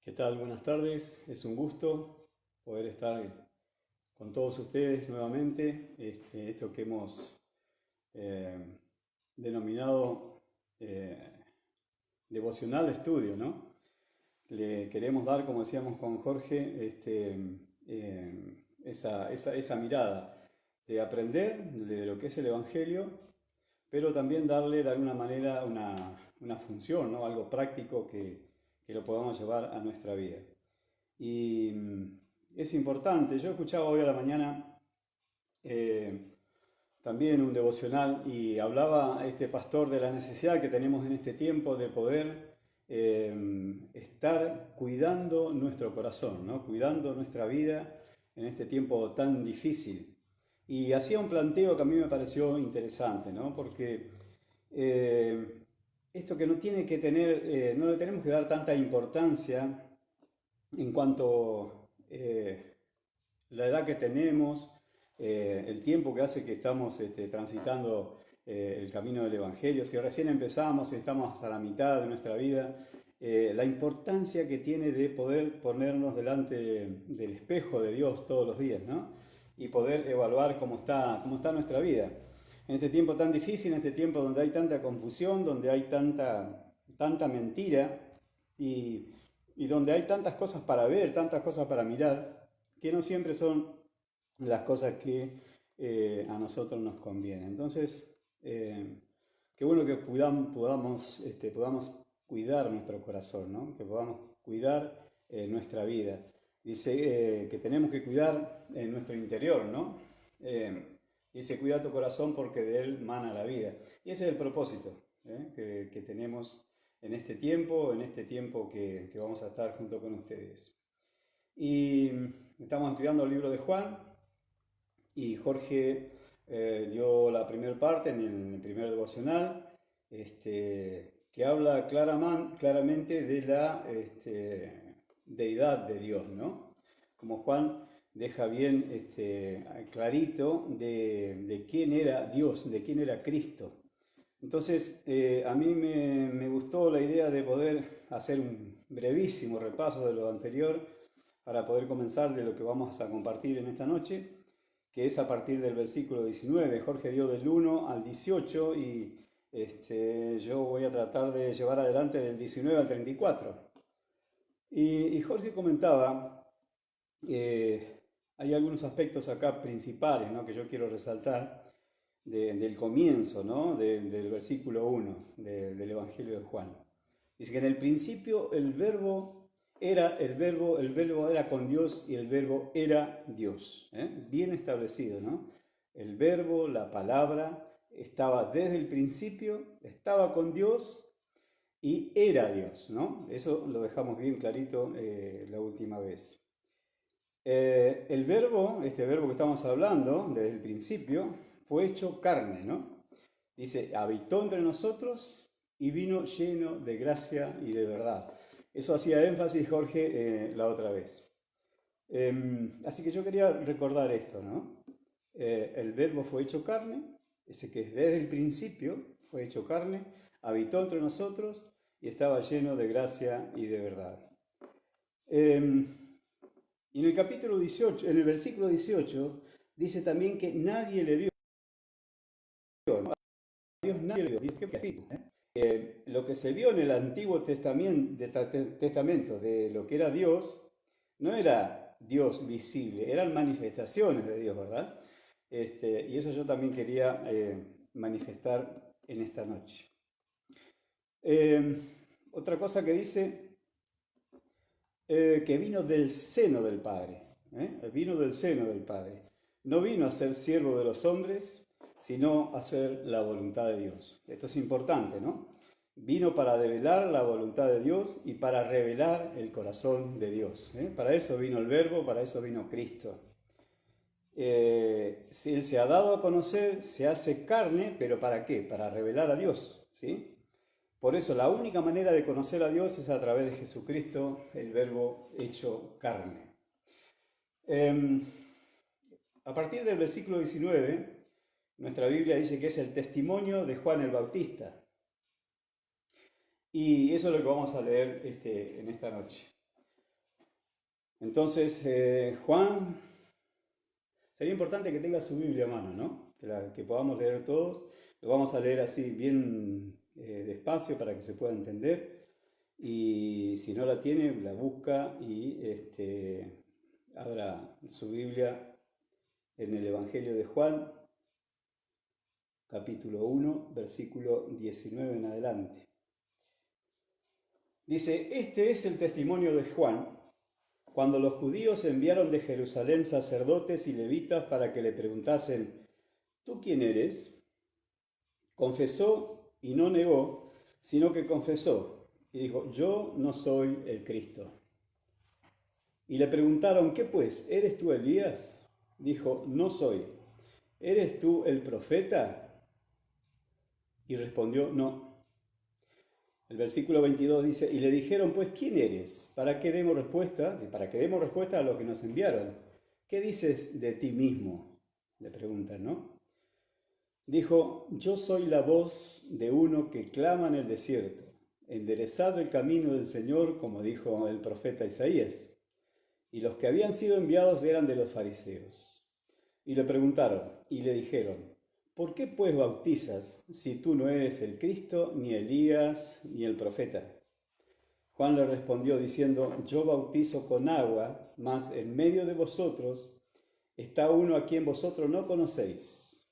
¿Qué tal? Buenas tardes. Es un gusto poder estar con todos ustedes nuevamente. Esto que hemos eh, denominado devocional de estudio, ¿no? Le queremos dar, como decíamos con Jorge, esa mirada de aprender de lo que es el Evangelio, pero también darle de alguna manera una función, ¿no? Algo práctico que lo podamos llevar a nuestra vida. Y es importante, yo escuchaba hoy a la mañana eh, también un devocional y hablaba este pastor de la necesidad que tenemos en este tiempo de poder estar cuidando nuestro corazón, ¿no? Cuidando nuestra vida en este tiempo tan difícil. Y hacía un planteo que a mí me pareció interesante, ¿no? Porque esto que no tiene que tener, no le tenemos que dar tanta importancia en cuanto la edad que tenemos, el tiempo que hace que estamos transitando el camino del Evangelio, si recién empezamos y estamos a la mitad de nuestra vida, la importancia que tiene de poder ponernos delante del espejo de Dios todos los días, ¿no? Y poder evaluar cómo está nuestra vida. En este tiempo tan difícil, en este tiempo donde hay tanta confusión, donde hay tanta mentira y y donde hay tantas cosas para ver, tantas cosas para mirar, que no siempre son las cosas que a nosotros nos convienen. Entonces, qué bueno que podamos cuidar nuestro corazón, ¿no? Que podamos cuidar nuestra vida. Dice que tenemos que cuidar nuestro interior, ¿no? Dice, cuida tu corazón porque de él mana la vida. Y ese es el propósito que tenemos en este tiempo que vamos a estar junto con ustedes. Y estamos estudiando el libro de Juan y Jorge dio la primera parte en el primer devocional, que habla claramente de la deidad de Dios, ¿no? Como Juan deja bien clarito de quién era Dios, de quién era Cristo. Entonces, a mí me gustó la idea de poder hacer un brevísimo repaso de lo anterior para poder comenzar de lo que vamos a compartir en esta noche, que es a partir del versículo 19. Jorge dio del 1 al 18 y yo voy a tratar de llevar adelante del 19 al 34. Y Jorge comentaba, hay algunos aspectos acá principales, ¿no?, que yo quiero resaltar del comienzo, ¿no?, del versículo 1 del Evangelio de Juan. Dice que en el principio el verbo era con Dios y el verbo era Dios. Bien establecido, ¿no? El verbo, la palabra, estaba desde el principio, estaba con Dios y era Dios, ¿no? Eso lo dejamos bien clarito la última vez. El verbo, este verbo que estamos hablando desde el principio, fue hecho carne, ¿no? Dice, habitó entre nosotros y vino lleno de gracia y de verdad. Eso hacía énfasis Jorge la otra vez. Así que yo quería recordar esto, ¿no? El verbo fue hecho carne, ese que desde el principio fue hecho carne, habitó entre nosotros y estaba lleno de gracia y de verdad. Y en el capítulo 18, en el versículo 18, dice también que nadie le vio, ¿no? A Dios nadie le vio. Dice, lo que se vio en el Antiguo Testamento de lo que era Dios, no era Dios visible, eran manifestaciones de Dios, ¿verdad? Y eso yo también quería manifestar en esta noche. Otra cosa que dice, que vino del seno del Padre, vino del seno del Padre. No vino a ser siervo de los hombres, sino a hacer la voluntad de Dios. Esto es importante, ¿no? Vino para develar la voluntad de Dios y para revelar el corazón de Dios. Para eso vino el Verbo, para eso vino Cristo. Si Él se ha dado a conocer, se hace carne, pero ¿para qué? Para revelar a Dios, ¿sí? Por eso la única manera de conocer a Dios es a través de Jesucristo, el Verbo hecho carne. A partir del versículo 19, nuestra Biblia dice que es el testimonio de Juan el Bautista. Y eso es lo que vamos a leer en esta noche. Entonces, Juan, sería importante que tenga su Biblia a mano, ¿no? Que podamos leer todos. Lo vamos a leer así bien despacio para que se pueda entender. Y si no la tiene, la busca y abra su Biblia en el Evangelio de Juan, capítulo 1, versículo 19 en adelante. Dice, este es el testimonio de Juan, cuando los judíos enviaron de Jerusalén sacerdotes y levitas para que le preguntasen, ¿tú quién eres? Confesó y no negó, sino que confesó y dijo, yo no soy el Cristo. Y le preguntaron, ¿qué pues? ¿Eres tú Elías? Dijo, no soy. ¿Eres tú el profeta? Y respondió, no. El versículo 22 dice, y le dijeron, pues, ¿quién eres? ¿Para qué demos respuesta? Para que demos respuesta a lo que nos enviaron. ¿Qué dices de ti mismo? Le preguntan, ¿no? Dijo, yo soy la voz de uno que clama en el desierto, enderezado el camino del Señor, como dijo el profeta Isaías. Y los que habían sido enviados eran de los fariseos. Y le preguntaron, y le dijeron, ¿por qué pues bautizas si tú no eres el Cristo, ni Elías, ni el profeta? Juan le respondió diciendo, yo bautizo con agua, mas en medio de vosotros está uno a quien vosotros no conocéis.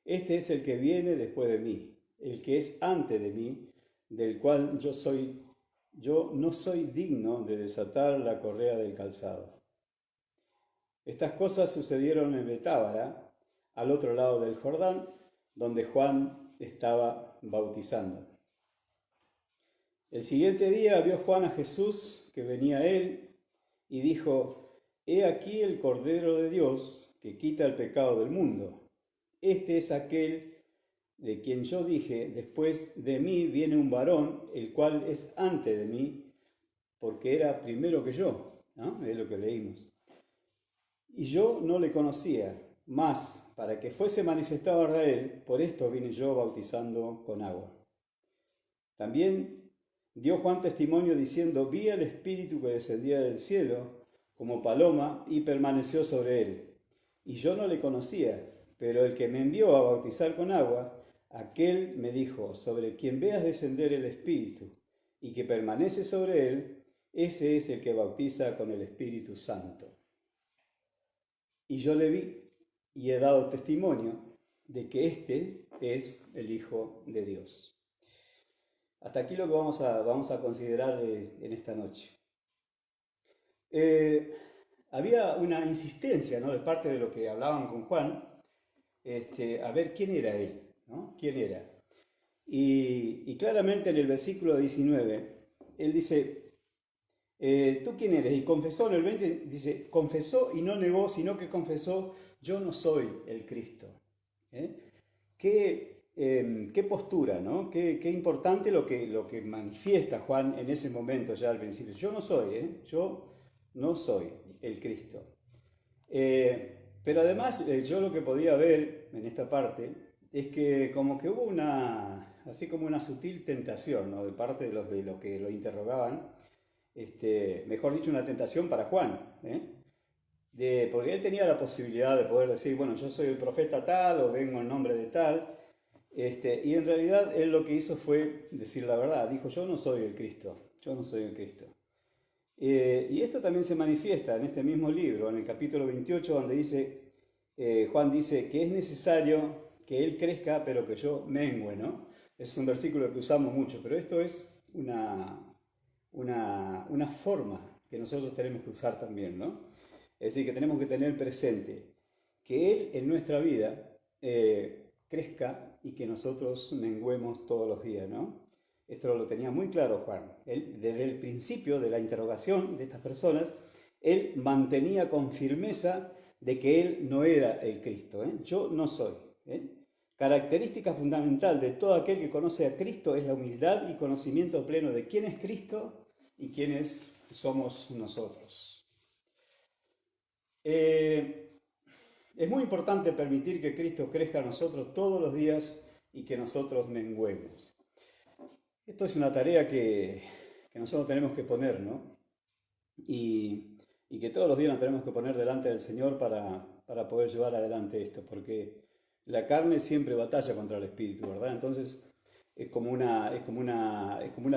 Este es el que viene después de mí, el que es antes de mí, del cual yo no soy digno de desatar la correa del calzado. Estas cosas sucedieron en Betábara, al otro lado del Jordán, donde Juan estaba bautizando. El siguiente día vio Juan a Jesús que venía a él y dijo, he aquí el Cordero de Dios que quita el pecado del mundo. Este es aquel de quien yo dije, después de mí viene un varón, el cual es antes de mí, porque era primero que yo, ¿no? Es lo que leímos. Y yo no le conocía, mas para que fuese manifestado a Israel, por esto vine yo bautizando con agua. También dio Juan testimonio diciendo, vi al Espíritu que descendía del cielo como paloma y permaneció sobre él. Y yo no le conocía, pero el que me envió a bautizar con agua, aquel me dijo, sobre quien veas descender el Espíritu y que permanece sobre él, ese es el que bautiza con el Espíritu Santo. Y yo le vi y he dado testimonio de que este es el Hijo de Dios. Hasta aquí lo que vamos a considerar en esta noche. Había una insistencia, ¿no?, de parte de lo que hablaban con Juan, a ver quién era él, ¿no? ¿Quién era? Y claramente en el versículo 19, él dice, ¿tú quién eres? Y confesó en el 20, dice, confesó y no negó, sino que confesó, yo no soy el Cristo. ¿Eh? Qué postura, ¿no? Qué importante lo que manifiesta Juan en ese momento ya al principio. Yo no soy, yo no soy el Cristo. Pero además yo lo que podía ver en esta parte es que como que hubo así como una sutil tentación, ¿no?, de parte de los que lo interrogaban, mejor dicho, una tentación para Juan, porque él tenía la posibilidad de poder decir, bueno, yo soy el profeta tal o vengo en nombre de tal, y en realidad él lo que hizo fue decir la verdad, dijo, yo no soy el Cristo, yo no soy el Cristo. Y esto también se manifiesta en este mismo libro, en el capítulo 28, donde Juan dice que es necesario que él crezca, pero que yo mengüe, ¿no? Es un versículo que usamos mucho, pero esto es una forma que nosotros tenemos que usar también, ¿no? Es decir, que tenemos que tener presente que Él en nuestra vida crezca y que nosotros menguemos todos los días, ¿no? Esto lo tenía muy claro Juan. Él, desde el principio de la interrogación de estas personas, él mantenía con firmeza de que él no era el Cristo. Yo no soy. Característica fundamental de todo aquel que conoce a Cristo es la humildad y conocimiento pleno de quién es Cristo y quiénes somos nosotros. Es muy importante permitir que Cristo crezca a nosotros todos los días y que nosotros menguemos. Esto es una tarea que nosotros tenemos que poner, ¿no? Y y que todos los días nos tenemos que poner delante del Señor para poder llevar adelante esto, porque la carne siempre batalla contra el espíritu, ¿verdad? Entonces es como una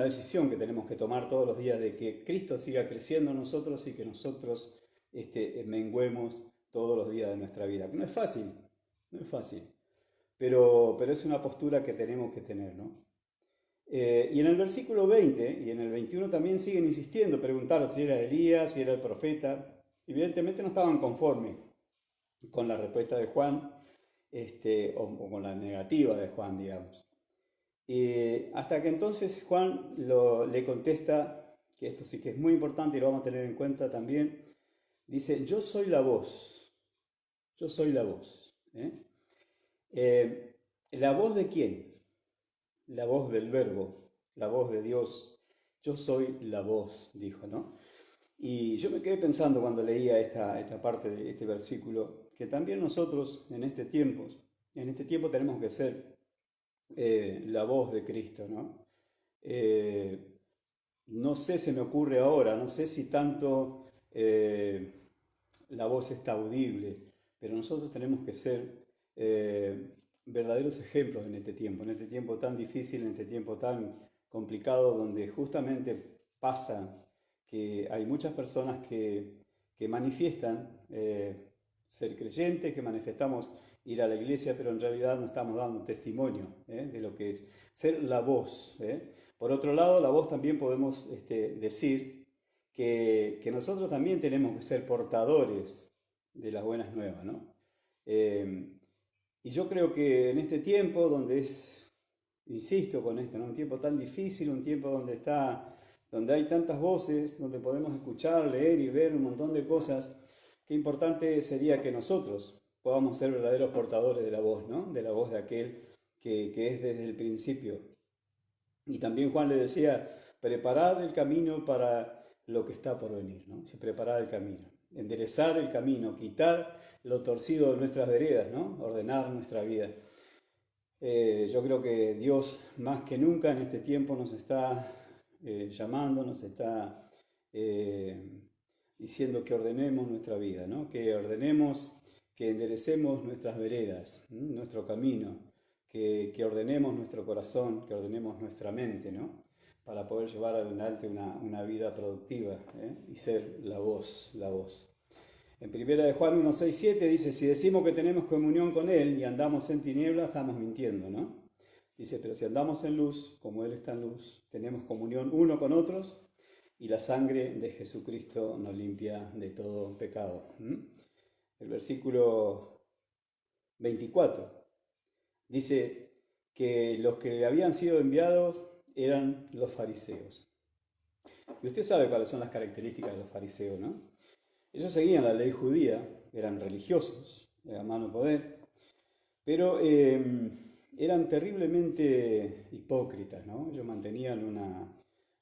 decisión que tenemos que tomar todos los días de que Cristo siga creciendo en nosotros y que nosotros menguemos todos los días de nuestra vida. No es fácil, no es fácil, pero es una postura que tenemos que tener, ¿no? Y en el versículo 20 y en el 21 también siguen insistiendo, preguntar si era Elías, si era el profeta. Evidentemente no estaban conformes con la respuesta de Juan, o con la negativa de Juan, digamos. Hasta que entonces Juan le contesta, que esto sí que es muy importante y lo vamos a tener en cuenta también, dice, yo soy la voz. ¿La voz de quién? La voz del Verbo, la voz de Dios. Yo soy la voz, dijo, ¿no? Y yo me quedé pensando cuando leía esta parte de este versículo, que también nosotros en este tiempo tenemos que ser la voz de Cristo, ¿no? No sé, se me ocurre ahora, no sé si tanto la voz está audible, pero nosotros tenemos que ser verdaderos ejemplos en este tiempo tan difícil, en este tiempo tan complicado, donde justamente pasa que hay muchas personas que manifiestan ser creyentes, que manifestamos ir a la iglesia, pero en realidad no estamos dando testimonio de lo que es ser la voz. Por otro lado, la voz también podemos decir que nosotros también tenemos que ser portadores de las buenas nuevas, ¿no? Y yo creo que en este tiempo donde insisto con esto, ¿no? Un tiempo tan difícil, un tiempo donde hay tantas voces, donde podemos escuchar, leer y ver un montón de cosas, qué importante sería que nosotros podamos ser verdaderos portadores de la voz, ¿no? De la voz de aquel que es desde el principio. Y también Juan le decía, preparad el camino para lo que está por venir, ¿no? Si preparad el camino, enderezar el camino, quitar lo torcido de nuestras veredas, ¿no? Ordenar nuestra vida. Yo creo que Dios más que nunca en este tiempo nos está llamando, nos está diciendo que ordenemos nuestra vida, ¿no? Que ordenemos, que enderecemos nuestras veredas, nuestro camino, que ordenemos nuestro corazón, que ordenemos nuestra mente, ¿no? Para poder llevar adelante una vida productiva y ser la voz, la voz. En primera de Juan 1, 6, 7 dice, si decimos que tenemos comunión con Él y andamos en tinieblas, estamos mintiendo, ¿no? Dice, pero si andamos en luz, como Él está en luz, tenemos comunión uno con otros y la sangre de Jesucristo nos limpia de todo pecado. El versículo 24 dice que los que le habían sido enviados eran los fariseos. Y usted sabe cuáles son las características de los fariseos, ¿no? Ellos seguían la ley judía, eran religiosos, a mano poder, pero eran terriblemente hipócritas, ¿no? Ellos mantenían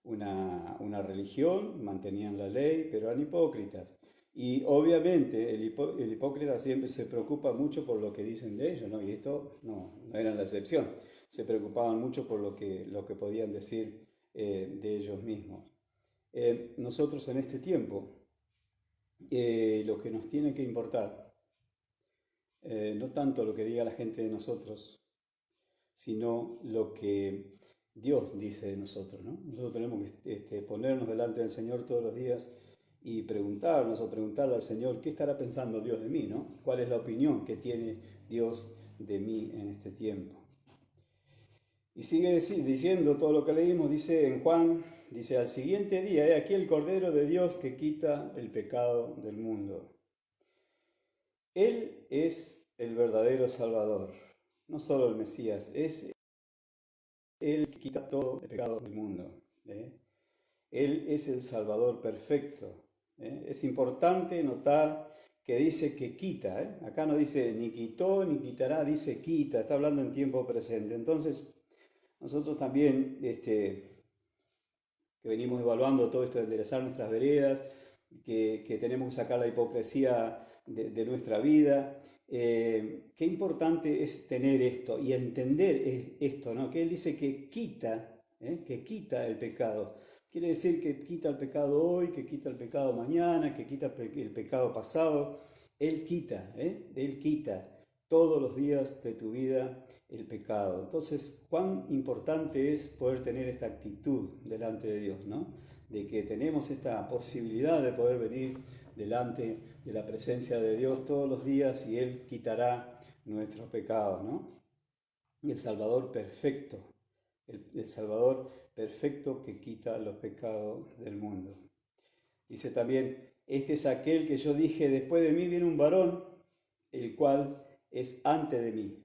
una religión, mantenían la ley, pero eran hipócritas. Y obviamente el hipócrita siempre se preocupa mucho por lo que dicen de ellos, ¿no? Y esto no era la excepción. Se preocupaban mucho por lo que podían decir de ellos mismos. Nosotros en este tiempo, lo que nos tiene que importar, no tanto lo que diga la gente de nosotros, sino lo que Dios dice de nosotros, ¿no? Nosotros tenemos que ponernos delante del Señor todos los días y preguntarnos o preguntarle al Señor, ¿qué estará pensando Dios de mí, ¿no? ¿Cuál es la opinión que tiene Dios de mí en este tiempo? Y sigue diciendo todo lo que leímos, dice en Juan, dice, al siguiente día, he aquí el Cordero de Dios que quita el pecado del mundo. Él es el verdadero Salvador, no solo el Mesías, es Él que quita todo el pecado del mundo. Él es el Salvador perfecto. Es importante notar que dice que quita. Acá no dice ni quitó ni quitará, dice quita, está hablando en tiempo presente. Entonces, nosotros también, que venimos evaluando todo esto de enderezar nuestras veredas, que tenemos que sacar la hipocresía de nuestra vida, qué importante es tener esto y entender esto, ¿no? Que Él dice que quita el pecado. quiere decir que quita el pecado hoy, que quita el pecado mañana, que quita el pecado pasado. Él quita, Él quita todos los días de tu vida el pecado. Entonces, cuán importante es poder tener esta actitud delante de Dios, ¿no? De que tenemos esta posibilidad de poder venir delante de la presencia de Dios todos los días y Él quitará nuestros pecados, ¿no? El Salvador perfecto, el Salvador perfecto que quita los pecados del mundo. Dice también, este es aquel que yo dije, después de mí viene un varón, el cual es antes de mí,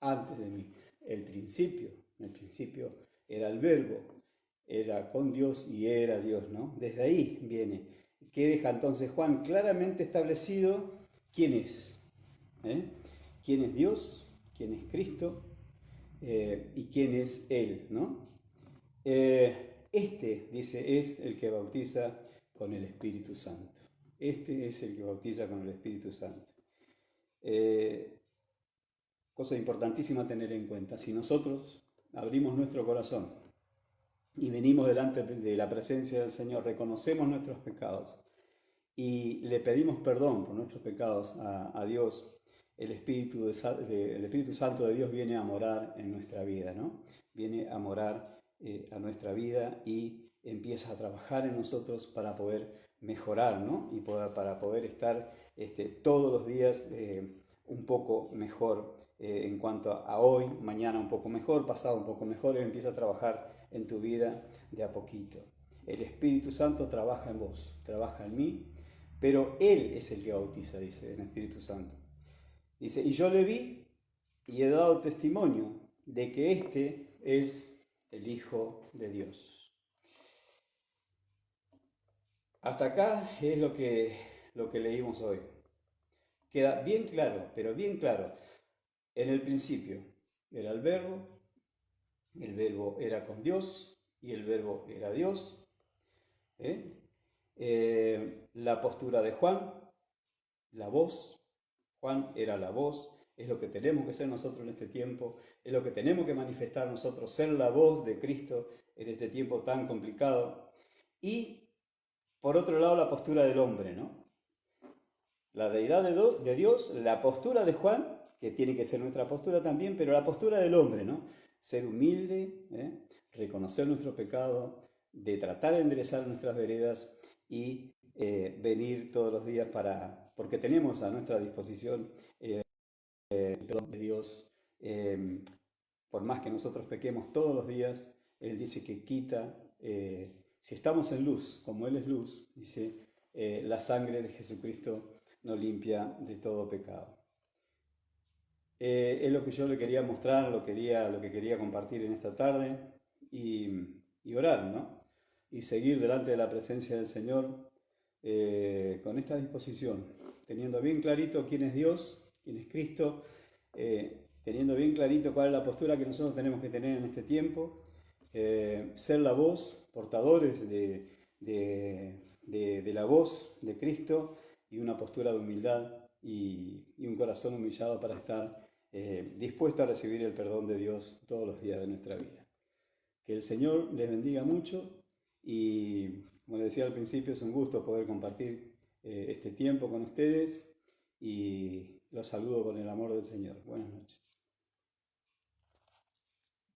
antes de mí. El principio era el Verbo, era con Dios y era Dios, ¿no? Desde ahí viene. ¿Qué deja entonces Juan? Claramente establecido quién es. ¿Quién es Dios? ¿Quién es Cristo? ¿Y quién es Él, ¿no? Dice, es el que bautiza con el Espíritu Santo. Este es el que bautiza con el Espíritu Santo. Cosa importantísima a tener en cuenta. Si nosotros abrimos nuestro corazón y venimos delante de la presencia del Señor, reconocemos nuestros pecados y le pedimos perdón por nuestros pecados a Dios, el Espíritu Santo de Dios viene a morar en nuestra vida, ¿no? Viene a morar a nuestra vida y empieza a trabajar en nosotros para poder mejorar, ¿no? Y para poder estar todos los días un poco mejor en cuanto a hoy, mañana un poco mejor, pasado un poco mejor, y empieza a trabajar en tu vida de a poquito. El Espíritu Santo trabaja en vos, trabaja en mí, pero Él es el que bautiza, dice el Espíritu Santo. Dice, y yo le vi y he dado testimonio de que este es el Hijo de Dios. Hasta acá es lo que leímos hoy. Queda bien claro, pero bien claro. En el principio era el Verbo era con Dios y el Verbo era Dios. La postura de Juan, la voz. Juan era la voz, es lo que tenemos que ser nosotros en este tiempo, es lo que tenemos que manifestar nosotros, ser la voz de Cristo en este tiempo tan complicado. Y por otro lado la postura del hombre, ¿no? La deidad de Dios, la postura de Juan, que tiene que ser nuestra postura también, pero la postura del hombre, ¿no? Ser humilde, reconocer nuestro pecado, de tratar de enderezar nuestras veredas y venir todos los días porque tenemos a nuestra disposición el perdón de Dios. Por más que nosotros pequemos todos los días, Él dice que quita, si estamos en luz, como Él es luz, dice, la sangre de Jesucristo nos limpia de todo pecado. Es lo que yo le quería mostrar, lo que quería compartir en esta tarde y orar, ¿no? Y seguir delante de la presencia del Señor con esta disposición, teniendo bien clarito quién es Dios, quién es Cristo, teniendo bien clarito cuál es la postura que nosotros tenemos que tener en este tiempo, ser la voz, portadores de la voz de Cristo y una postura de humildad y un corazón humillado para estar dispuesto a recibir el perdón de Dios todos los días de nuestra vida. Que el Señor les bendiga mucho y, como les decía al principio, es un gusto poder compartir este tiempo con ustedes y los saludo con el amor del Señor. Buenas noches.